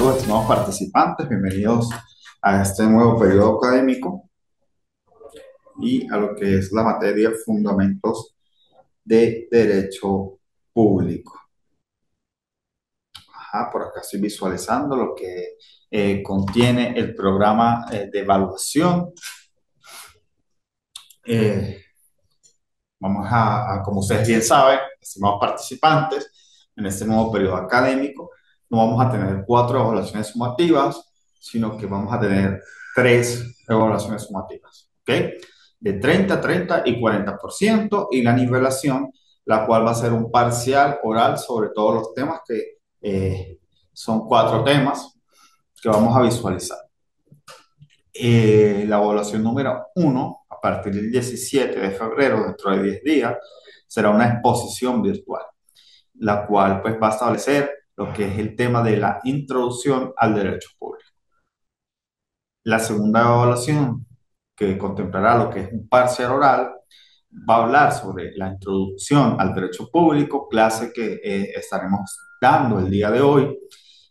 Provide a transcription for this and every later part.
Saludos, estimados participantes, bienvenidos a este nuevo periodo académico y a lo que es la materia Fundamentos de Derecho Público. Por acá estoy visualizando lo que contiene el programa de evaluación. Eh, como ustedes bien saben, estimados participantes, en este nuevo periodo académico no vamos a tener 4 evaluaciones sumativas, sino que vamos a tener 3 evaluaciones sumativas, ¿ok? De 30, 30 y 40%, y la nivelación, la cual va a ser un parcial oral sobre todos los temas que son 4 temas que vamos a visualizar. La evaluación número 1, a partir del 17 de febrero, dentro de 10 días, será una exposición virtual, la cual pues va a establecer lo que es el tema de la introducción al derecho público. La segunda evaluación, que contemplará lo que es un parcial oral, va a hablar sobre la introducción al derecho público, clase que estaremos dando el día de hoy,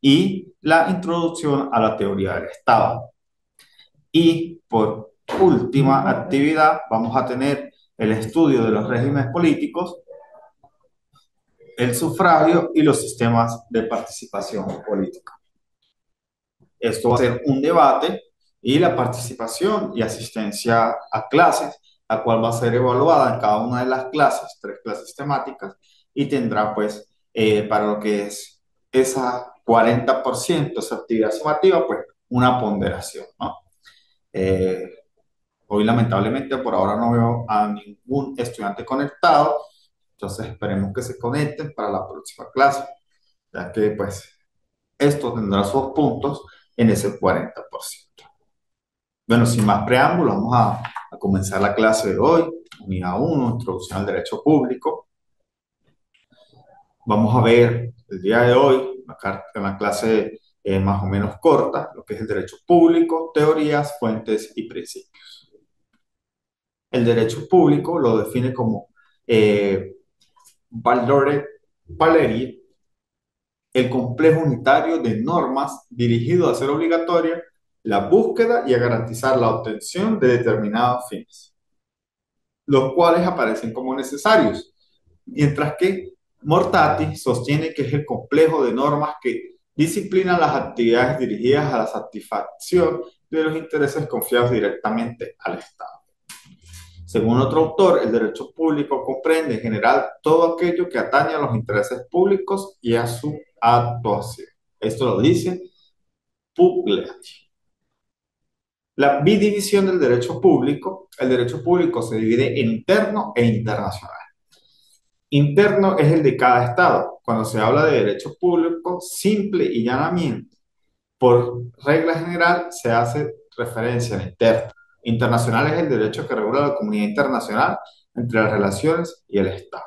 y la introducción a la teoría del Estado. Y por última actividad, vamos a tener el estudio de los regímenes políticos, el sufragio y los sistemas de participación política. Esto va a ser un debate y la participación y asistencia a clases, la cual va a ser evaluada en cada una de las clases, 3 clases temáticas, y tendrá pues para lo que es esa 40%, esa actividad sumativa, pues una ponderación, ¿no? Eh, Hoy lamentablemente por ahora no veo a ningún estudiante conectado, entonces esperemos que se conecten para la próxima clase, ya que pues esto tendrá sus puntos en ese 40%. Bueno, sin más preámbulos, vamos a comenzar la clase de hoy, unidad 1, introducción al derecho público. Vamos a ver el día de hoy, una clase más o menos corta, lo que es el derecho público, teorías, fuentes y principios. El derecho público lo define como Valore Valeri, el complejo unitario de normas dirigido a hacer obligatoria la búsqueda y a garantizar la obtención de determinados fines, los cuales aparecen como necesarios, mientras que Mortati sostiene que es el complejo de normas que disciplinan las actividades dirigidas a la satisfacción de los intereses confiados directamente al Estado. Según otro autor, el derecho público comprende en general todo aquello que atañe a los intereses públicos y a su actuación. Esto lo dice Pugliese. La bidivisión del derecho público. El derecho público se divide en interno e internacional. Interno es el de cada estado. Cuando se habla de derecho público, simple y llanamente, por regla general, se hace referencia al interno. Internacional es el derecho que regula la comunidad internacional entre las relaciones y el Estado.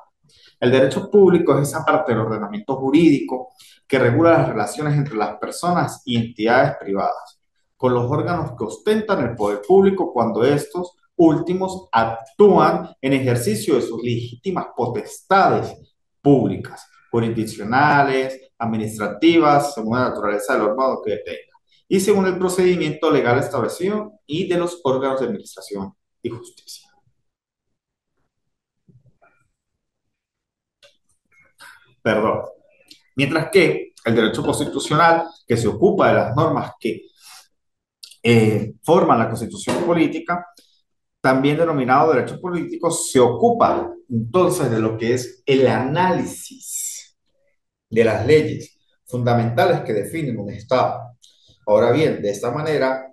El derecho público es esa parte del ordenamiento jurídico que regula las relaciones entre las personas y entidades privadas, con los órganos que ostentan el poder público cuando estos últimos actúan en ejercicio de sus legítimas potestades públicas, jurisdiccionales, administrativas, según la naturaleza del órgano que tenga, y según el procedimiento legal establecido y de los órganos de administración y justicia. Perdón. Mientras que el derecho constitucional, que se ocupa de las normas que forman la constitución política, también denominado derecho político, se ocupa entonces de lo que es el análisis de las leyes fundamentales que definen un Estado. Ahora bien, de esta manera,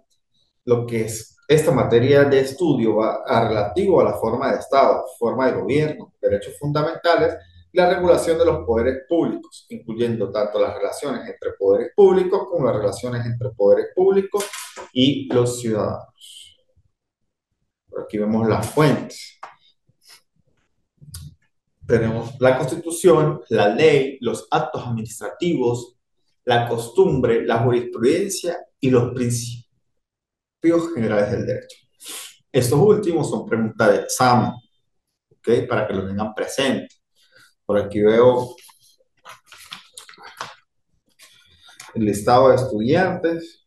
lo que es esta materia de estudio va a relativo a la forma de Estado, forma de gobierno, derechos fundamentales y la regulación de los poderes públicos, incluyendo tanto las relaciones entre poderes públicos como las relaciones entre poderes públicos y los ciudadanos. Por aquí vemos las fuentes. Tenemos la Constitución, la ley, los actos administrativos, la costumbre, la jurisprudencia y los principios generales del derecho. Estos últimos son preguntas de examen, ¿ok? Para que lo tengan presente. Por aquí veo El listado de estudiantes: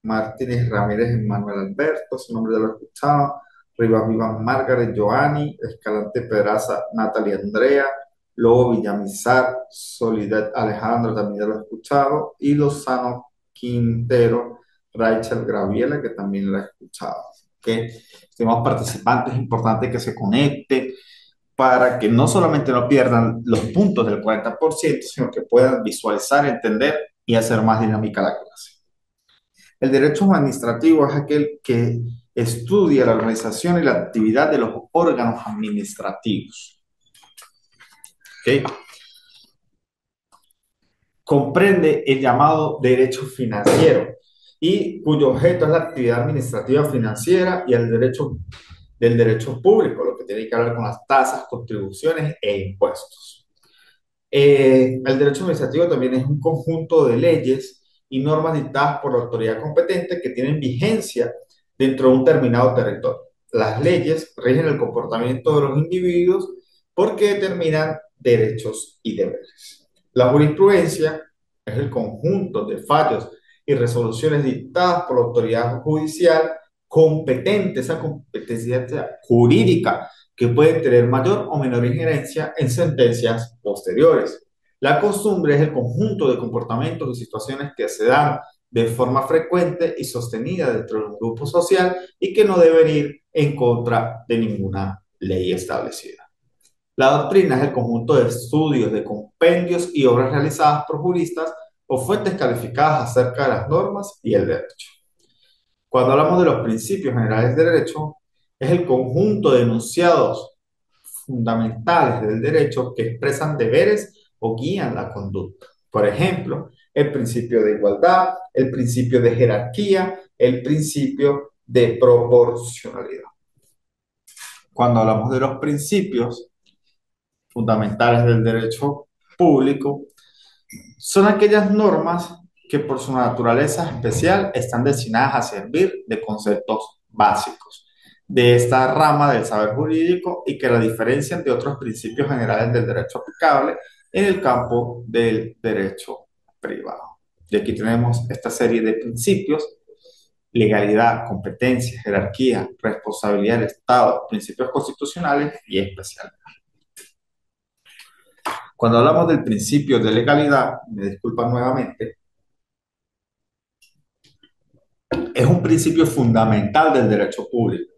Martínez Ramírez Manuel Alberto, su nombre ya lo he escuchado. Rivas Vivas Margaret Joanny, Escalante Pedraza Natalia Andrea, Lobo Villamizar Soledad Alejandro, también ya lo he escuchado. Y Lozano Quintero Rachel Graviela, que también lo he escuchado. ¿Ok? Estimados participantes, es importante que se conecten para que no solamente no pierdan los puntos del 40%, sino que puedan visualizar, entender y hacer más dinámica la clase. El derecho administrativo es aquel que estudia la organización y la actividad de los órganos administrativos. ¿Okay? Comprende el llamado derecho financiero y cuyo objeto es la actividad administrativa financiera y el derecho del derecho público, lo que tiene que ver con las tasas, contribuciones e impuestos. El derecho administrativo también es un conjunto de leyes y normas dictadas por la autoridad competente que tienen vigencia dentro de un determinado territorio. Las leyes rigen el comportamiento de los individuos porque determinan derechos y deberes. La jurisprudencia es el conjunto de fallos y resoluciones dictadas por la autoridad judicial competente, esa competencia jurídica que puede tener mayor o menor injerencia en sentencias posteriores. La costumbre es el conjunto de comportamientos y situaciones que se dan de forma frecuente y sostenida dentro de un grupo social y que no deben ir en contra de ninguna ley establecida. La doctrina es el conjunto de estudios, de compendios y obras realizadas por juristas o fuentes calificadas acerca de las normas y el derecho. Cuando hablamos de los principios generales del derecho, es el conjunto de enunciados fundamentales del derecho que expresan deberes o guían la conducta. Por ejemplo, el principio de igualdad, el principio de jerarquía, el principio de proporcionalidad. Cuando hablamos de los principios fundamentales del derecho público, son aquellas normas que por su naturaleza especial están destinadas a servir de conceptos básicos de esta rama del saber jurídico y que la diferencian de otros principios generales del derecho aplicable en el campo del derecho privado. Y aquí tenemos esta serie de principios: legalidad, competencia, jerarquía, responsabilidad del Estado, principios constitucionales y especiales. Cuando hablamos del principio de legalidad, me disculpan nuevamente, es un principio fundamental del derecho público,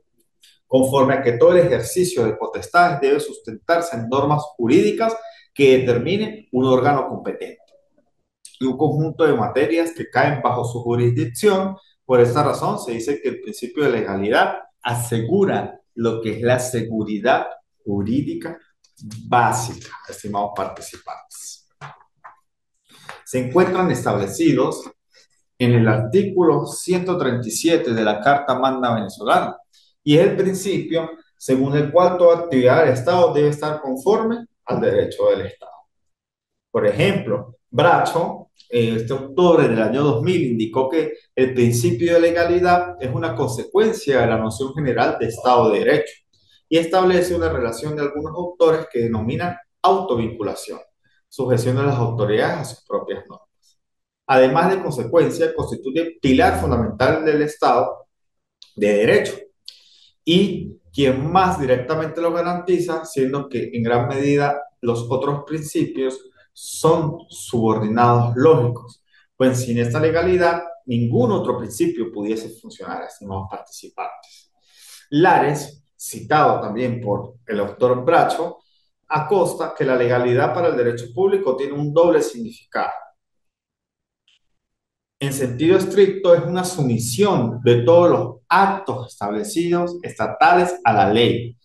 conforme a que todo el ejercicio de potestades debe sustentarse en normas jurídicas que determine un órgano competente y un conjunto de materias que caen bajo su jurisdicción. Por esta razón se dice que el principio de legalidad asegura lo que es la seguridad jurídica básica, estimados participantes. Se encuentran establecidos en el artículo 137 de la Carta Magna Venezolana y es el principio según el cual toda actividad del Estado debe estar conforme al derecho del Estado. Por ejemplo, Bracho, este octubre del año 2000, indicó que el principio de legalidad es una consecuencia de la noción general de Estado de Derecho y establece una relación de algunos autores que denominan autovinculación, sujeción de las autoridades a sus propias normas. Además de consecuencia, constituye pilar fundamental del Estado de Derecho y quien más directamente lo garantiza, siendo que en gran medida los otros principios son subordinados lógicos, pues sin esta legalidad ningún otro principio pudiese funcionar, estimados participantes. Lares, citado también por el autor Bracho, acosta que la legalidad para el derecho público tiene un doble significado. En sentido estricto, es una sumisión de todos los actos establecidos estatales a la ley,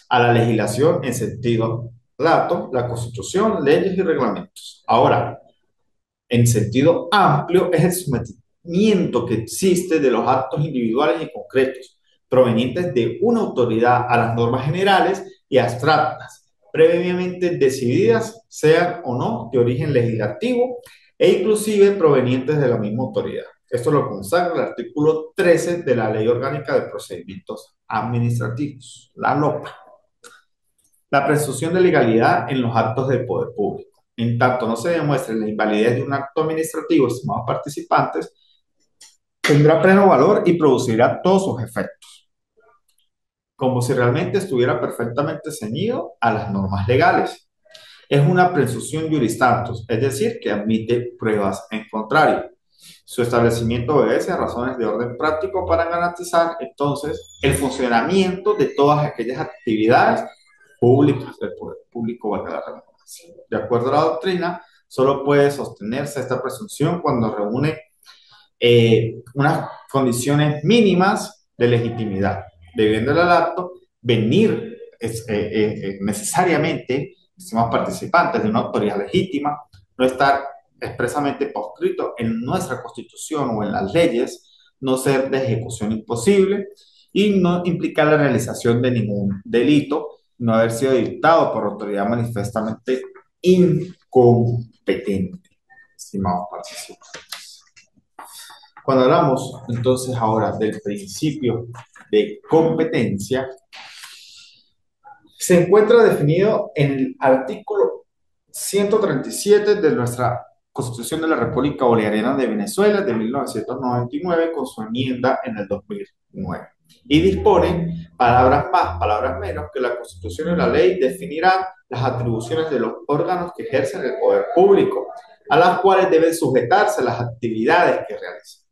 a la legislación en sentido lato, la Constitución, leyes y reglamentos. Ahora, en sentido amplio, es el sometimiento que existe de los actos individuales y concretos, provenientes de una autoridad a las normas generales y abstractas, previamente decididas, sean o no de origen legislativo, e inclusive provenientes de la misma autoridad. Esto lo consagra el artículo 13 de la Ley Orgánica de Procedimientos Administrativos, la LOPA. La presunción de legalidad en los actos del poder público. En tanto no se demuestre la invalidez de un acto administrativo, estimados participantes, tendrá pleno valor y producirá todos sus efectos, como si realmente estuviera perfectamente ceñido a las normas legales. Es una presunción juris tantus, es decir, que admite pruebas en contrario. Su establecimiento obedece a razones de orden práctico para garantizar entonces el funcionamiento de todas aquellas actividades públicas del poder público, valga la redundancia. De acuerdo a la doctrina, solo puede sostenerse esta presunción cuando reúne unas condiciones mínimas de legitimidad, debiendo el acto venir necesariamente, estimados participantes, de una autoridad legítima, no estar expresamente proscrito en nuestra Constitución o en las leyes, no ser de ejecución imposible y no implicar la realización de ningún delito, no haber sido dictado por autoridad manifestamente incompetente, estimados participantes. Cuando hablamos entonces ahora del principio de competencia, se encuentra definido en el artículo 137 de nuestra Constitución de la República Bolivariana de Venezuela de 1999 con su enmienda en el 2009. Y dispone, palabras más, palabras menos, que la Constitución y la ley definirán las atribuciones de los órganos que ejercen el poder público, a las cuales deben sujetarse las actividades que realizan.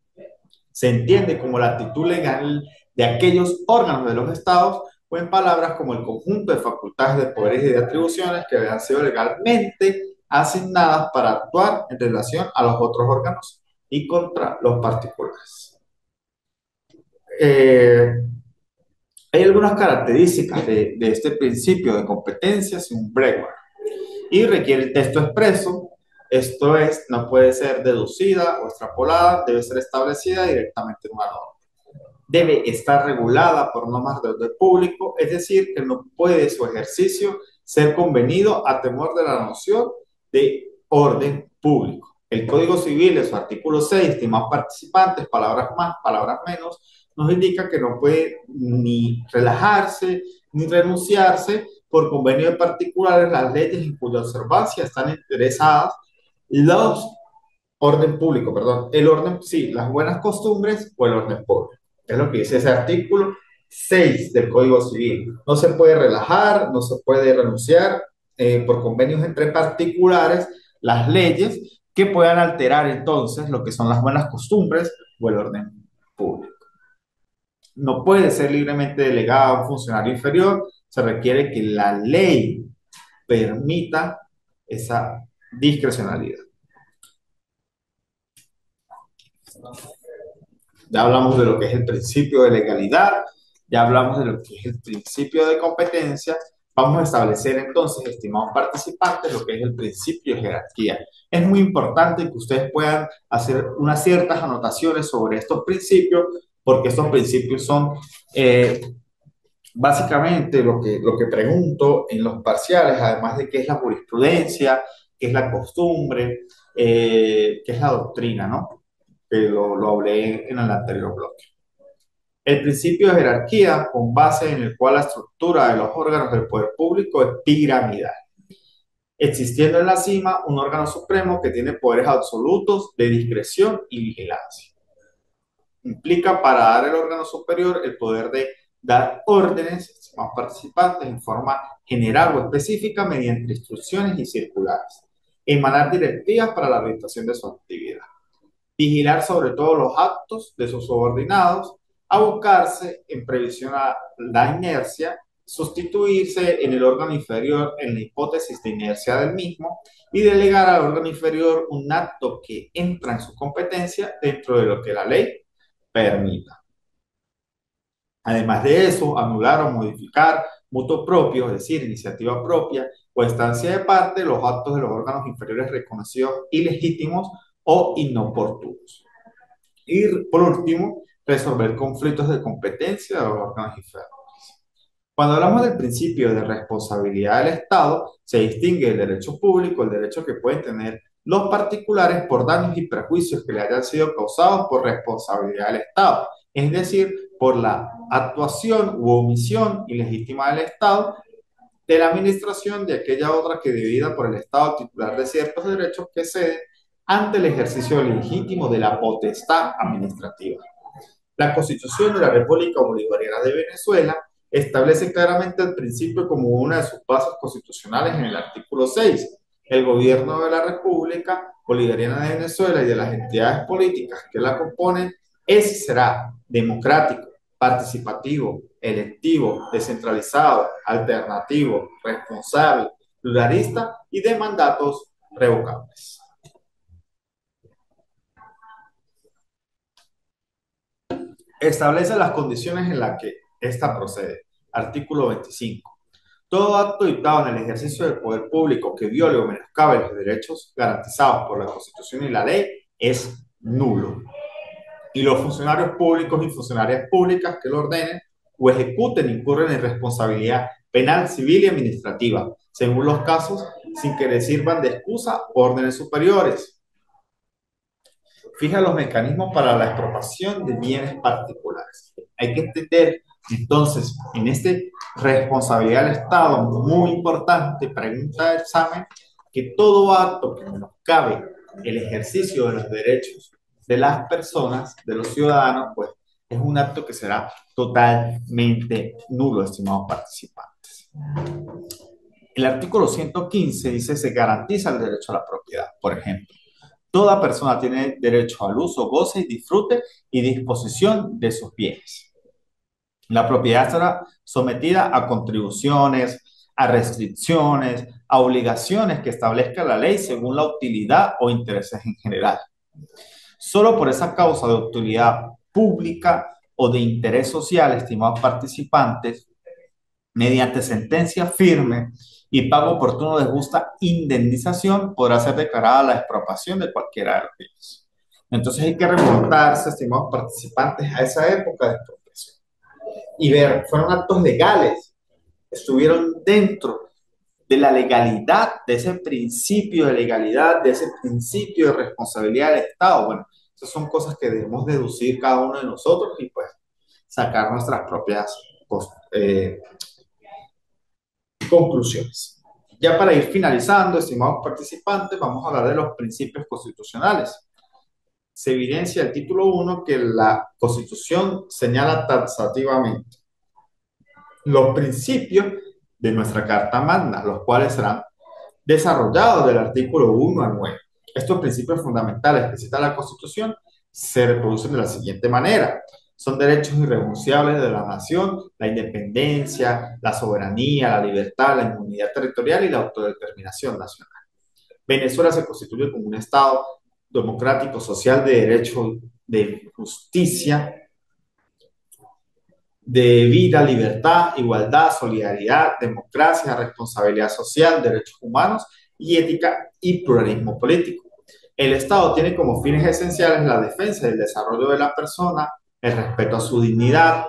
Se entiende como la actitud legal de aquellos órganos de los estados o en palabras como el conjunto de facultades, de poderes y de atribuciones que han sido legalmente asignadas para actuar en relación a los otros órganos y contra los particulares. Eh, Hay algunas características de este principio de competencia sin Brewer y requiere el texto expreso. Esto es, no puede ser deducida o extrapolada, debe ser establecida directamente en una norma. Debe estar regulada por normas de orden público, es decir, que no puede su ejercicio ser convenido a temor de la noción de orden público. El Código Civil, en su artículo 6, estimados participantes, palabras más, palabras menos, nos indica que no puede ni relajarse ni renunciarse por convenio de particulares las leyes en cuya observancia están interesadas los orden público, perdón, el orden, sí, las buenas costumbres o el orden público. Es lo que dice ese artículo 6 del Código Civil. No se puede relajar, no se puede renunciar por convenios entre particulares las leyes que puedan alterar entonces lo que son las buenas costumbres o el orden público. No puede ser libremente delegada a un funcionario inferior, se requiere que la ley permita esa discrecionalidad. Ya hablamos de lo que es el principio de legalidad, ya hablamos de lo que es el principio de competencia. Vamos a establecer entonces, estimados participantes, lo que es el principio de jerarquía. Es muy importante que ustedes puedan hacer unas ciertas anotaciones sobre estos principios, porque estos principios son básicamente lo que pregunto en los parciales, además de qué es la jurisprudencia, qué es la costumbre, qué es la doctrina, ¿no? Que lo hablé en el anterior bloque. El principio de jerarquía, con base en el cual la estructura de los órganos del poder público es piramidal, existiendo en la cima un órgano supremo que tiene poderes absolutos de discreción y vigilancia. Implica para dar el órgano superior el poder de dar órdenes a los participantes en forma general o específica mediante instrucciones y circulares, emanar directivas para la orientación de su actividad, vigilar sobre todo los actos de sus subordinados, abocarse en previsión a la inercia, sustituirse en el órgano inferior en la hipótesis de inercia del mismo y delegar al órgano inferior un acto que entra en su competencia dentro de lo que la ley permita. Además de eso, anular o modificar mutuo propio, es decir, iniciativa propia o estancia de parte, los actos de los órganos inferiores reconocidos ilegítimos o inoportunos. Y por último, resolver conflictos de competencia de los órganos inferiores. Cuando hablamos del principio de responsabilidad del Estado, se distingue el derecho público, el derecho que pueden tener los particulares por daños y perjuicios que le hayan sido causados por responsabilidad del Estado, es decir, por la actuación u omisión ilegítima del Estado de la administración de aquella otra que debida por el Estado titular de ciertos derechos que cede ante el ejercicio legítimo de la potestad administrativa. La Constitución de la República Bolivariana de Venezuela establece claramente el principio como una de sus bases constitucionales en el artículo 6. El gobierno de la República Bolivariana de Venezuela y de las entidades políticas que la componen es y será democrático, participativo, electivo, descentralizado, alternativo, responsable, pluralista y de mandatos revocables. Establece las condiciones en las que ésta procede. Artículo 25. Todo acto dictado en el ejercicio del poder público que viole o menoscabe los derechos garantizados por la Constitución y la ley es nulo. Y los funcionarios públicos y funcionarias públicas que lo ordenen o ejecuten incurren en responsabilidad penal, civil y administrativa, según los casos, sin que les sirvan de excusa órdenes superiores. Fija los mecanismos para la expropiación de bienes particulares. Hay que entender, entonces, en este responsabilidad del Estado, muy importante, pregunta de examen, que todo acto que menoscabe el ejercicio de los derechos de las personas, de los ciudadanos, pues es un acto que será totalmente nulo, estimados participantes. El artículo 115 dice, se garantiza el derecho a la propiedad, por ejemplo. Toda persona tiene derecho al uso, goce y disfrute y disposición de sus bienes. La propiedad estará sometida a contribuciones, a restricciones, a obligaciones que establezca la ley según la utilidad o intereses en general. Solo por esa causa de utilidad pública o de interés social, estimados participantes, mediante sentencia firme y pago oportuno de justa indemnización, podrá ser declarada la expropiación de cualquiera de los bienes. Entonces hay que remontarse, estimados participantes, a esa época de expropiación y ver, fueron actos legales, estuvieron dentro de la legalidad, de ese principio de legalidad, de ese principio de responsabilidad del Estado. Bueno, esas son cosas que debemos deducir cada uno de nosotros y pues sacar nuestras propias conclusiones. Ya para ir finalizando, estimados participantes, vamos a hablar de los principios constitucionales. Se evidencia el título 1 que la Constitución señala taxativamente los principios de nuestra Carta Magna, los cuales serán desarrollados del artículo 1 al 9. Estos principios fundamentales que cita la Constitución se reproducen de la siguiente manera. Son derechos irrenunciables de la nación, la independencia, la soberanía, la libertad, la inmunidad territorial y la autodeterminación nacional. Venezuela se constituye como un Estado democrático, social, de derecho, de justicia, de vida, libertad, igualdad, solidaridad, democracia, responsabilidad social, derechos humanos y ética y pluralismo político. El Estado tiene como fines esenciales la defensa y el desarrollo de la persona, el respeto a su dignidad,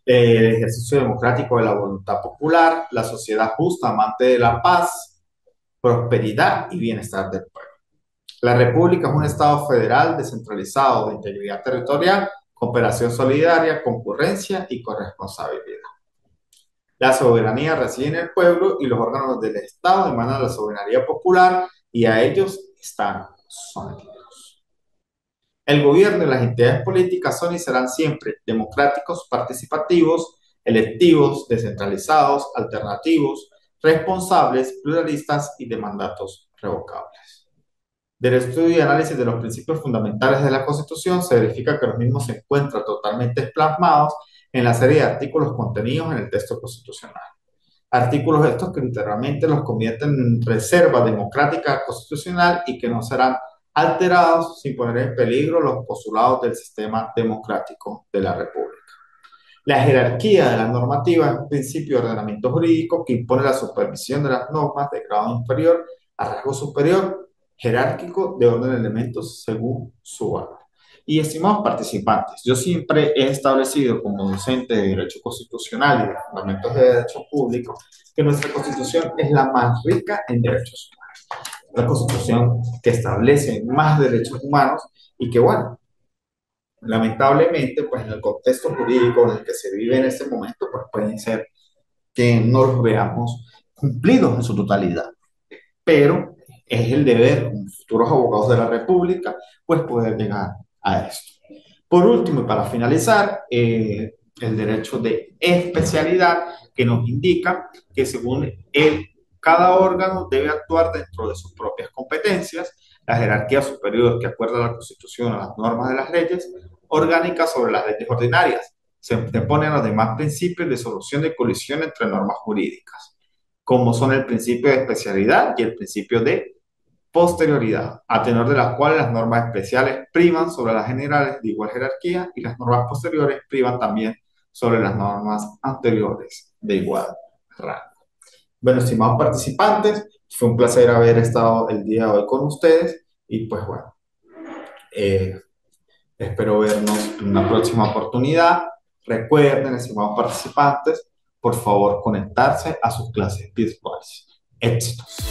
el ejercicio democrático de la voluntad popular, la sociedad justa, amante de la paz, prosperidad y bienestar del pueblo. La República es un Estado federal descentralizado de integridad territorial, cooperación solidaria, concurrencia y corresponsabilidad. La soberanía reside en el pueblo y los órganos del Estado emanan la soberanía popular y a ellos están sometidos. El gobierno y las entidades políticas son y serán siempre democráticos, participativos, electivos, descentralizados, alternativos, responsables, pluralistas y de mandatos revocables. Del estudio y análisis de los principios fundamentales de la Constitución se verifica que los mismos se encuentran totalmente plasmados en la serie de artículos contenidos en el texto constitucional. Artículos estos que literalmente los convierten en reserva democrática constitucional y que no serán alterados sin poner en peligro los postulados del sistema democrático de la República. La jerarquía de la normativa es un principio de ordenamiento jurídico que impone la supervisión de las normas de grado inferior a rango superior, jerárquico de orden de elementos según su valor. Y estimados participantes, yo siempre he establecido como docente de Derecho Constitucional y de Fundamentos de Derecho Público que nuestra Constitución es la más rica en derechos humanos. La Constitución que establece más derechos humanos y que, bueno, lamentablemente, pues en el contexto jurídico en el que se vive en este momento, pues pueden ser que no los veamos cumplidos en su totalidad, pero es el deber, como futuros abogados de la República, pues poder llegar a esto. Por último, y para finalizar, el derecho de especialidad que nos indica que según él, cada órgano debe actuar dentro de sus propias competencias, la jerarquía superior que acuerda la Constitución a las normas de las leyes orgánicas sobre las leyes ordinarias. Se anteponen los demás principios de solución de colisión entre normas jurídicas, como son el principio de especialidad y el principio de posterioridad, a tenor de las cuales las normas especiales privan sobre las generales de igual jerarquía y las normas posteriores privan también sobre las normas anteriores de igual rango. Bueno, estimados participantes, fue un placer haber estado el día de hoy con ustedes y pues bueno, eh, espero vernos en una próxima oportunidad. Recuerden, estimados participantes, por favor conectarse a sus clases virtuales. Éxitos.